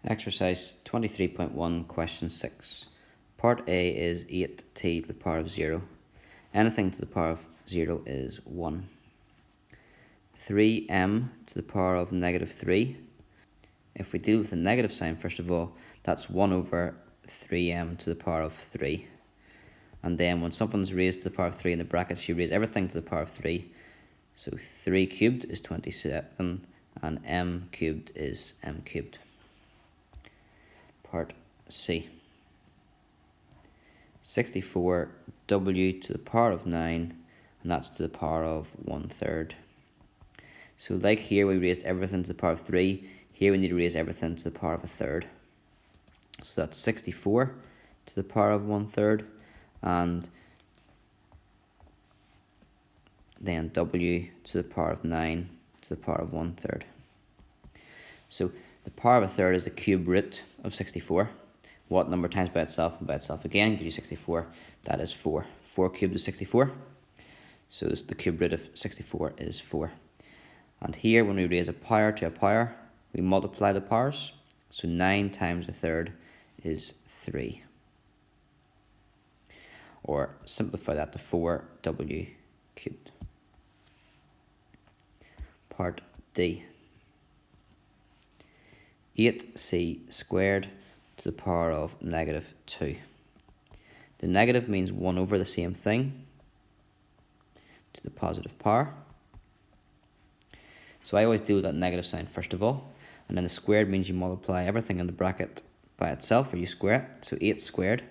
Exercise 23.1, question 6. Part A is 8t to the power of 0. Anything to the power of 0 is 1. 3m to the power of negative 3. If we deal with the negative sign, first of all, that's 1 over 3m to the power of 3. And then when something's raised to the power of 3 in the brackets, you raise everything to the power of 3. So 3 cubed is 27, and m cubed is m cubed. Part C. 64w to the power of 9, and that's to the power of 1/3. So like here we raised everything to the power of 3, here we need to raise everything to the power of 1/3. So that's 64 to the power of 1/3, and then w to the power of 9 to the power of 1/3. So the power of 1/3 is the cube root of 64. What number times by itself and by itself again gives you 64? That is 4. 4 cubed is 64. So the cube root of 64 is 4. And here when we raise a power to a power, we multiply the powers. So 9 times 1/3 is 3. Or simplify that to 4w cubed. Part D. 8c squared to the power of negative 2. The negative means 1 over the same thing to the positive power. So I always deal with that negative sign first of all. And then the squared means you multiply everything in the bracket by itself, or you square it. So 8 squared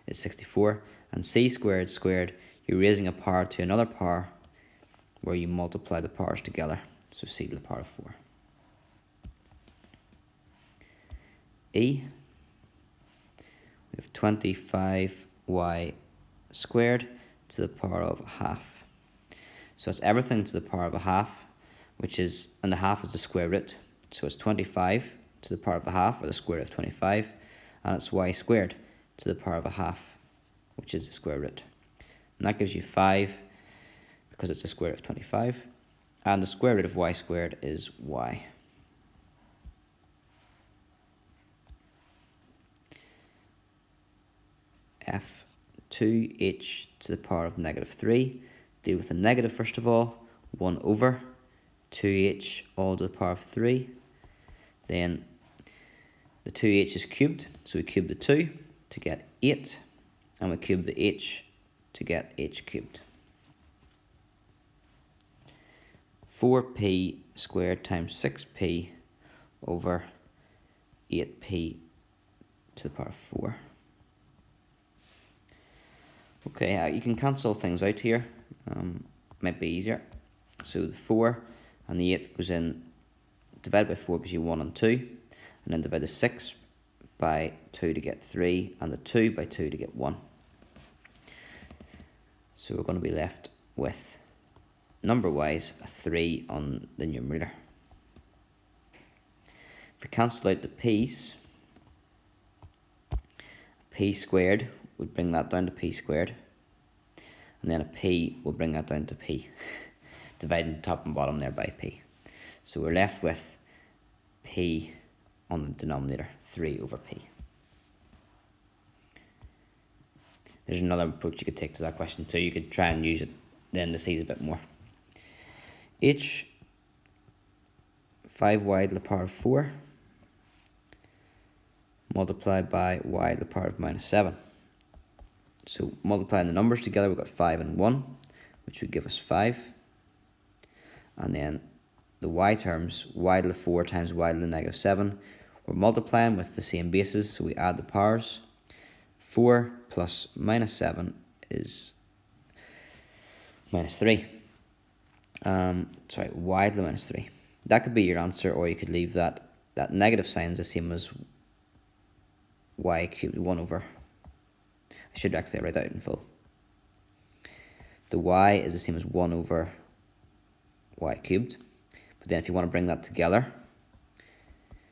is 64. And c squared squared, you're raising a power to another power where you multiply the powers together. So c to the power of 4. E, we have 25y squared to the power of half. So it's everything to the power of a half, which is, and the half is the square root. So it's 25 to the power of a half, or the square root of 25, and it's y squared to the power of a half, which is the square root. And that gives you 5, because it's the square root of 25, and the square root of y squared is y. F2h to the power of negative 3. Deal with the negative first of all. 1 over 2h all to the power of 3. Then the 2h is cubed, so we cube the 2 to get 8, and we cube the h to get h cubed. 4p squared times 6p over 8p to the power of 4. Okay, you can cancel things out here, might be easier. So the 4 and the 8 goes in, divide by 4 gives you 1 and 2, and then divide the 6 by 2 to get 3, and the 2 by 2 to get 1. So we're going to be left with, number-wise, a 3 on the numerator. If we cancel out the p's, p squared would bring that down to p squared, and then a p will bring that down to p, dividing top and bottom there by p. So we're left with p on the denominator, 3 over p. There's another approach you could take to that question too. You could try and use it then to see a bit more. H, 5y to the power of 4 multiplied by y to the power of minus 7. So multiplying the numbers together, we've got 5 and 1, which would give us 5. And then the y terms, y to the 4 times y to the negative 7. We're multiplying with the same bases, so we add the powers. 4 plus minus 7 is minus 3. Y to the minus 3. That could be your answer, or you could leave that negative sign is the same as y cubed, 1 over. I should actually write that out in full. The y is the same as 1 over y cubed. But then if you want to bring that together,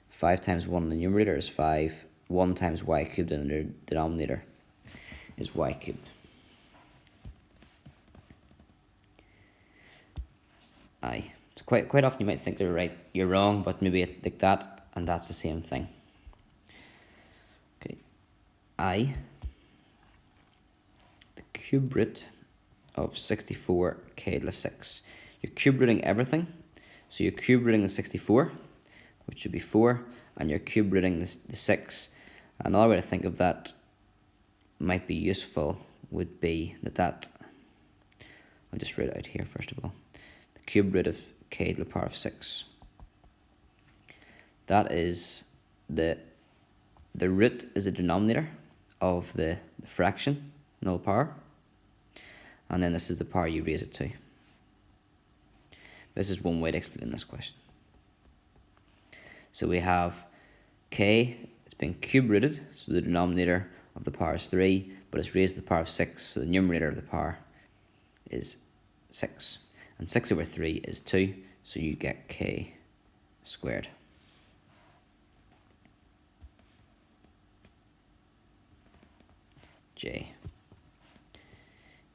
5 times 1 in the numerator is 5. 1 times y cubed in the denominator is y cubed. So quite often you might think they're right, you're wrong, but maybe like that and that's the same thing. I, the cube root of 64k plus 6. You're cube rooting everything. So you're cube rooting the 64, which should be 4, and you're cube rooting the 6. Another way to think of that might be useful would be that I'll just write it out here first of all. The cube root of k to the power of 6. That is the root is the denominator of the fraction, null power. And then this is the power you raise it to. This is one way to explain this question. So we have k, it's been cube rooted, so the denominator of the power is 3, but it's raised to the power of 6, so the numerator of the power is 6. And 6 over 3 is 2, so you get k squared. J.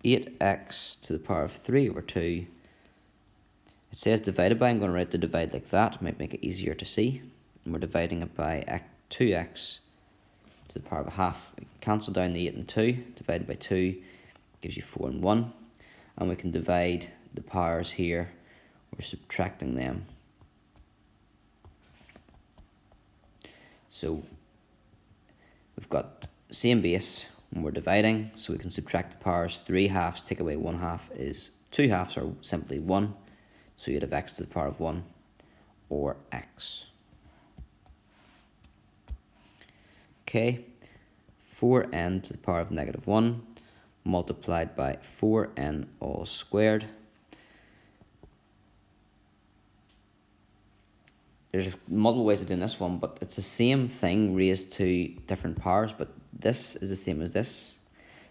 8x to the power of 3 over 2. It says divided by. I'm going to write the divide like that. It might make it easier to see. And we're dividing it by 2x to the power of a half. We can cancel down the 8 and 2. Divided by 2 gives you 4 and 1. And we can divide the powers here. We're subtracting them. So we've got the same base when we're dividing, so we can subtract the powers. 3 halves, take away 1 half is 2 halves, or simply 1. So you'd have x to the power of 1, or x. Okay, 4n to the power of negative 1 multiplied by 4n all squared. There's multiple ways of doing this one, but it's the same thing raised to different powers, but this is the same as this.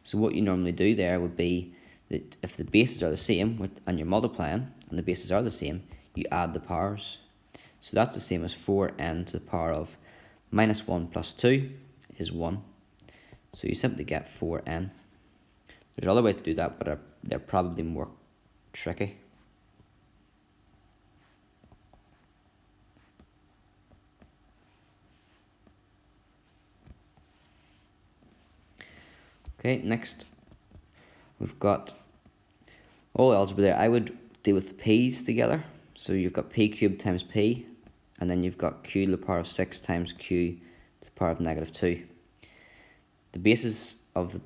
So what you normally do there would be that if the bases are the same and you're multiplying and the bases are the same, you add the powers. So that's the same as 4n to the power of minus 1 plus 2 is 1. So you simply get 4n. There's other ways to do that, but they're probably more tricky. Okay, next we've got all algebra there. I would deal with the p's together. So you've got p cubed times p, and then you've got q to the power of 6 times q to the power of negative 2. The bases of,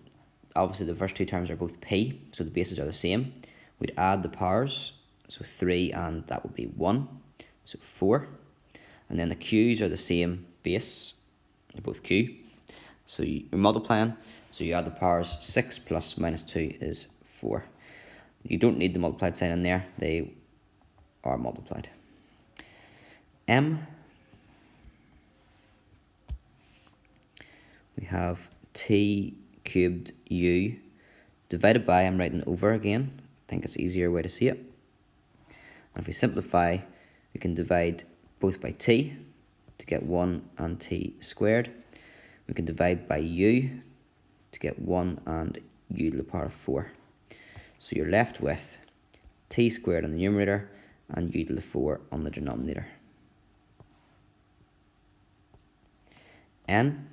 obviously the first two terms are both p, so the bases are the same. We'd add the powers, so 3 and that would be 1, so 4. And then the q's are the same base, they're both q. So you're multiplying. So you add the powers. 6 plus minus 2 is 4. You don't need the multiplied sign in there. They are multiplied. M. We have t cubed u divided by, I'm writing over again. I think it's an easier way to see it. And if we simplify, we can divide both by t to get 1 and t squared. We can divide by u to get 1 and u to the power of 4. So you're left with t squared on the numerator and u to the 4 on the denominator. N.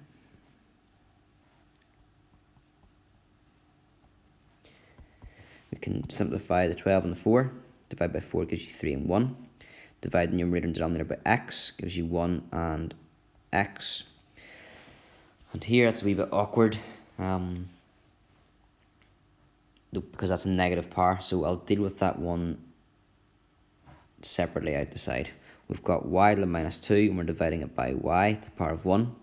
We can simplify the 12 and the 4. Divide by 4 gives you 3 and 1. Divide the numerator and denominator by x gives you 1 and x. And here it's a wee bit awkward because that's a negative power, so I'll deal with that one separately out the side. We've got y to the minus 2 and we're dividing it by y to the power of 1.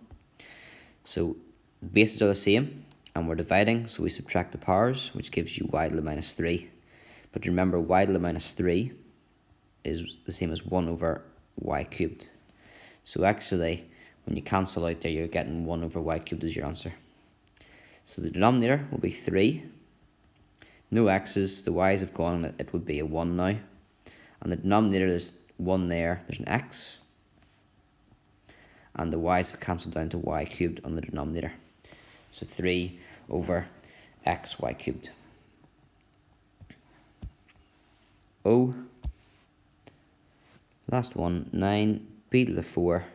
So the bases are the same and we're dividing, so we subtract the powers, which gives you y to the minus 3. But remember, y to the minus 3 is the same as 1 over y cubed. So actually, when you cancel out there, you're getting 1 over y cubed as your answer. So the denominator will be 3. No x's, the y's have gone, it would be a 1 now. And the denominator, there's 1 there, there's an x. And the y's have cancelled down to y cubed on the denominator. So 3 over x y cubed. O. Last one, 9 b to the 4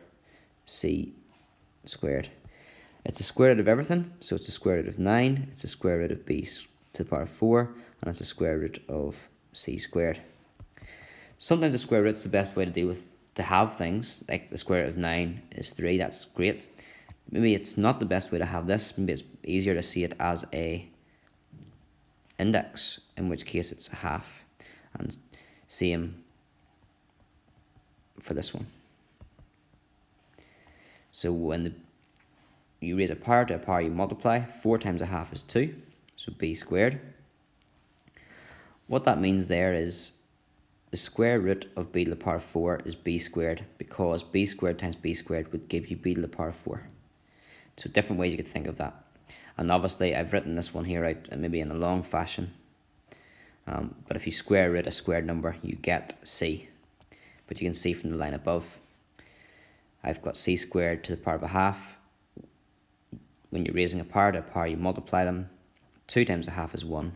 c squared. It's the square root of everything, so it's the square root of 9, it's the square root of b to the power of 4, and it's the square root of c squared. Sometimes the square root's the best way to have things, like the square root of 9 is 3, that's great. Maybe it's not the best way to have this, maybe it's easier to see it as a index, in which case it's a half, and same for this one. So when you raise a power to a power, you multiply. 4 times a half is 2, so b squared. What that means there is the square root of b to the power of 4 is b squared, because b squared times b squared would give you b to the power of 4. So different ways you could think of that. And obviously I've written this one here out maybe in a long fashion. But if you square root a squared number, you get c. But you can see from the line above, I've got c squared to the power of a half. When you're raising a power to a power, you multiply them. 2 times a half is 1,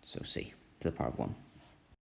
so c to the power of 1.